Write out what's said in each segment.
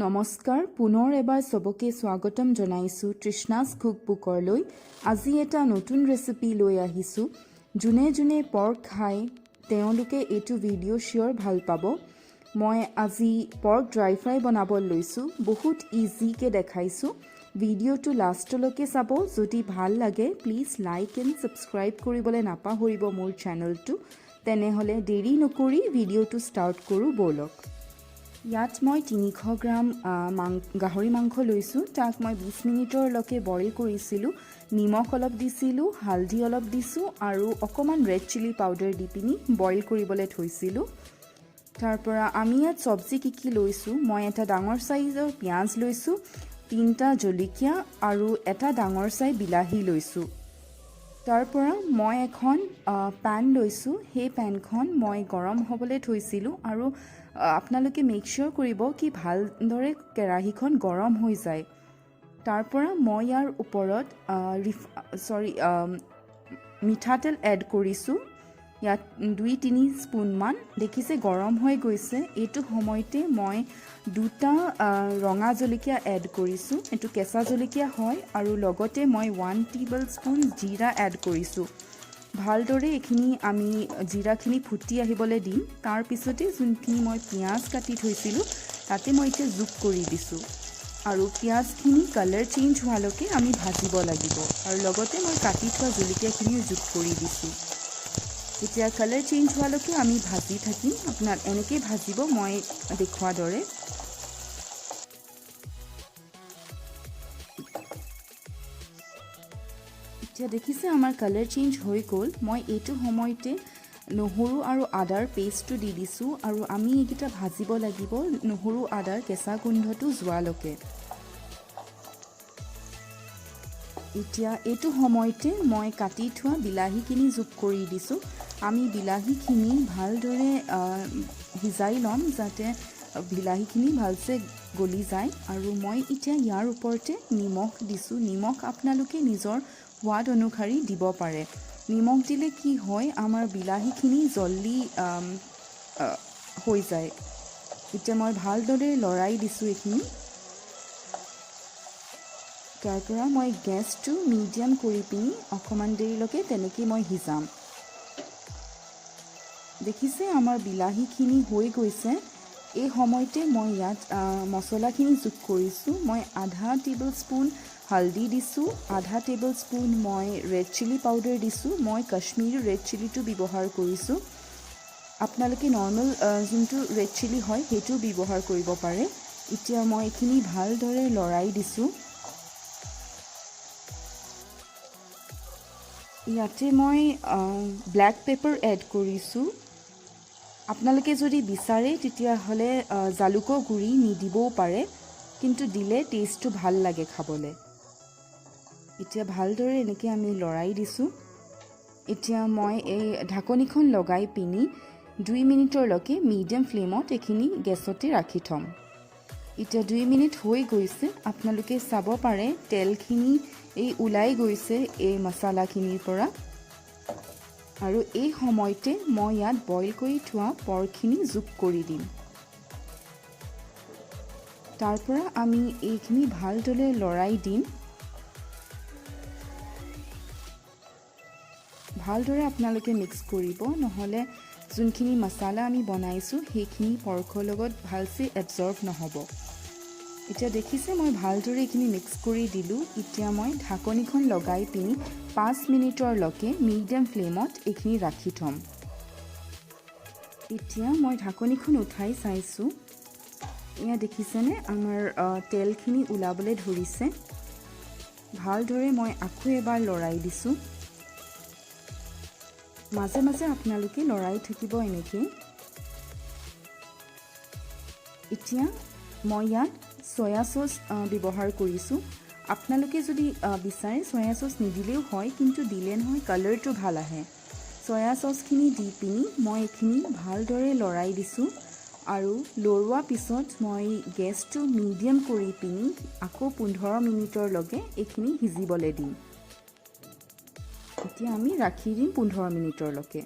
নমস্কাৰ পুনৰ এবাৰ সবকে স্বাগতম জনাইছো তৃষ্ণাস কুকবুকৰলৈ। আজি এটা নতুন ৰেচিপি লৈ আহিছো। যোনে যোনে পৰ্ক খায় তেওঁলোকে এইটো ভিডিঅ' শিওৰ ভাল পাব। মই আজি পৰ্ক ড্ৰাই ফ্ৰাই বনাব লৈছো। বহুত ইজিকে দেখাইছো। ভিডিঅ'টো লাষ্টলৈকে চাব। যদি ভাল লাগে প্লিজ লাইক এণ্ড ছাবস্ক্ৰাইব কৰিবলৈ নাপাহৰিব মোৰ চেনেলটো। তেনেহ'লে দেৰি নকৰি ভিডিঅ'টো ষ্টাৰ্ট কৰোঁ ব'লক। ইয়াত মই 300 গ্ৰাম গাহৰি মাংস লৈছোঁ। তাক মই 20 মিনিটৰলৈকে বইল কৰিছিলোঁ। নিমখ অলপ দিছিলোঁ, হালধি অলপ দিছোঁ আৰু অকণমান ৰেড চিলি পাউডাৰ দি পিনি বইল কৰিবলৈ থৈছিলোঁ। তাৰপৰা আমি ইয়াত চব্জি কি লৈছোঁ, মই এটা ডাঙৰ চাইজৰ পিঁয়াজ লৈছোঁ, 3টা জলকীয়া আৰু এটা ডাঙৰ চাই বিলাহী লৈছোঁ। তাৰপৰা মই এখন পেন লৈছোঁ। সেই পেনখন মই গৰম হ'বলৈ থৈছিলোঁ আৰু আপোনালোকে মেক চিয়ৰ কৰিব কি ভালদৰে কেৰাহীখন গৰম হৈ যায়। তাৰপৰা মই ইয়াৰ ওপৰত মিঠাতেল এড কৰিছোঁ। ইয়াত 2-3 স্পুনমান দেখিছে গৰম হৈ গৈছে। এইটো সময়তে মই 2টা ৰঙা জলকীয়া এড কৰিছোঁ। এইটো কেঁচা জলকীয়া হয় আৰু লগতে মই 1 টেবল স্পুন জিৰা এড কৰিছোঁ। ভালদৰে এইখিনি আমি জিৰাখিনি ফুটি আহিবলৈ দিম। তাৰপিছতে যোনখিনি মই পিঁয়াজ কাটি থৈছিলোঁ তাতে মই এতিয়া যোগ কৰি দিছোঁ আৰু পিঁয়াজখিনি কালাৰ চেঞ্জ হোৱালৈকে আমি ভাজিব লাগিব আৰু লগতে মই কাটি থোৱা জলকীয়াখিনিও যোগ কৰি দিছোঁ। এতিয়া কালাৰ চেঞ্জ হোৱালৈকে আমি ভাজি থাকিম। আপোনাক এনেকৈ ভাজিব মই দেখুওৱাৰ দৰে। এতিয়া দেখিছে আমাৰ কালাৰ চেঞ্জ হৈ গ'ল। মই এইটো সময়তে নহৰু আৰু আদাৰ পেষ্টটো দি দিছোঁ আৰু আমি এইকেইটা ভাজিব লাগিব নহৰু আদাৰ কেঁচা গোন্ধটো যোৱালৈকে। এতিয়া এইটো সময়তে মই কাটি থোৱা বিলাহীখিনি যোগ কৰি দিছোঁ। আমি বিলাহীখিনি ভালদৰে সিজাই ল'ম যাতে বিলাহীখিনি ভালছে গলি যায়। আৰু মই এতিয়া ইয়াৰ ওপৰতে নিমখ দিছোঁ। নিমখ আপোনালোকে নিজৰ সোৱাদ অনুসৰি দিব পাৰে। নিমখ দিলে কি হয় আমাৰ বিলাহীখিনি জল্দি হৈ যায়। এতিয়া মই ভালদৰে লৰাই দিছোঁ এইখিনি। তাৰপৰা মই গেছটো মিডিয়াম কৰি পিনি অকণমান দেৰিলৈকে তেনেকৈ মই সিজাম। দেখিছে আমাৰ বিলাহীখিনি হৈ গৈছে। এই সময়তে মই ইয়াত মছলাখিনি যোগ কৰিছোঁ। মই আধা টেবল স্পুন হালধি দিছোঁ, আধা টেবল স্পুন মই ৰেড চিলি পাউডাৰ দিছোঁ। মই কাশ্মীৰী ৰেড চিলিটো ব্যৱহাৰ কৰিছোঁ। আপোনালোকে নৰ্মেল যোনটো ৰেড চিলি হয় সেইটো ব্যৱহাৰ কৰিব পাৰে। এতিয়া মই এইখিনি ভালদৰে লৰাই দিছোঁ। ইয়াতে মই ব্লেক পেপাৰ এড কৰিছোঁ। আপোনালোকে যদি বিচাৰে তেতিয়াহ'লে জালুকৰ গুড়ি নিদিবও পাৰে, কিন্তু দিলে টেষ্টটো ভাল লাগে খাবলৈ। এতিয়া ভালদৰে এনেকৈ আমি লৰাই দিছোঁ। এতিয়া মই এই ঢাকনিখন লগাই পিনি 2 মিনিটৰলৈকে মিডিয়াম ফ্লেমত এইখিনি গেছতে ৰাখি থ'ম। এতিয়া 2 মিনিট হৈ গৈছে। আপোনালোকে চাব পাৰে তেলখিনি ওলাই গৈছে এই মছলাখিনিৰ পৰা। আৰু এই সময়তে মই ইয়াত বইল কৰি থোৱা পৰ্কখিনি যোগ কৰি দিম। তাৰপৰা আমি এইখিনি ভালদৰে লৰাই দিম। ভালদৰে আপোনালোকে মিক্স কৰিব, নহ'লে যোনখিনি মছলা আমি বনাইছোঁ সেইখিনি পৰ্কৰ লগত ভালছে এবজৰ্ব নহ'ব। এতিয়া দেখিছে মই ভালদৰে এইখিনি মিক্স কৰি দিলোঁ। এতিয়া মই ঢাকনিখন লগাই পিনি 5 মিনিটৰলৈকে মিডিয়াম ফ্লেমত এইখিনি ৰাখি থ'ম। এতিয়া মই ঢাকনিখন উঠাই চাইছোঁ। এয়া দেখিছেনে আমাৰ তেলখিনি ওলাবলৈ ধৰিছে। ভালদৰে মই আকৌ এবাৰ লৰাই দিছোঁ। মাজে মাজে আপোনালোকে লৰাই থাকিব এনেকৈ। এতিয়া মই ইয়াত চয়া চচ ব্যৱহাৰ কৰিছোঁ। আপোনালোকে যদি বিচাৰে চয়া চচ নিদিলেও হয়, কিন্তু দিলে নহয় কালাৰটো ভাল আহে। চয়া চচখিনি দি পিনি মই এইখিনি ভালদৰে লৰাই দিছোঁ আৰু লৰোৱা পিছত মই গেছটো মিডিয়াম কৰি পিনি আকৌ 15 মিনিটৰলৈকে এইখিনি সিজিবলৈ দিম। এতিয়া আমি ৰাখি দিম 15 মিনিটৰলৈকে।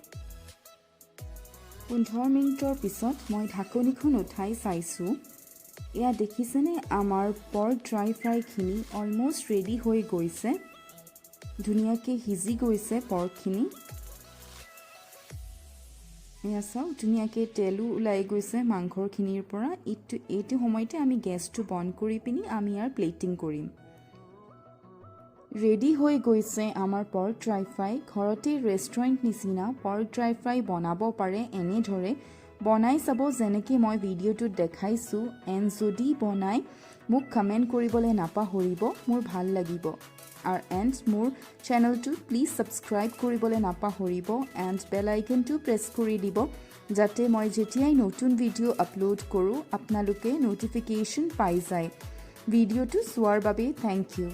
15 মিনিটৰ পিছত মই ঢাকনিখন উঠাই চাইছোঁ। এয়া দেখিছেনে আমাৰ পৰ্ক ড্ৰাই ফ্ৰাইখিনি অলমষ্ট ৰেডি হৈ গৈছে। ধুনীয়াকৈ সিজি গৈছে পৰ্কখিনি। এয়া চাওক ধুনীয়াকৈ তেলো ওলাই গৈছে মাংসৰখিনিৰ পৰা। এইটো সময়তে আমি গেছটো বন্ধ কৰি পিনি আমি ইয়াৰ প্লেটিং কৰিম। ৰেডি হৈ গৈছে আমাৰ পৰ্ক ড্ৰাই ফ্ৰাই। ঘৰতে ৰেষ্টুৰেণ্ট নিচিনা পৰ্ক ড্ৰাই ফ্ৰাই বনাব পাৰে এনেদৰে। বনাই চাব যেনেকৈ মই ভিডিঅ'টোত দেখাইছোঁ। এণ্ড যদি বনাই মোক কমেণ্ট কৰিবলৈ নাপাহৰিব, মোৰ ভাল লাগিব। আৰু এণ্ড মোৰ চেনেলটো প্লিজ ছাবস্ক্ৰাইব কৰিবলৈ নাপাহৰিব এণ্ড বেল আইকনটো প্ৰেছ কৰি দিব, যাতে মই যেতিয়াই নতুন ভিডিঅ' আপলোড কৰোঁ আপোনালোকে ন'টিফিকেশ্যন পাই যায়। ভিডিঅ'টো চোৱাৰ বাবে থেংক ইউ।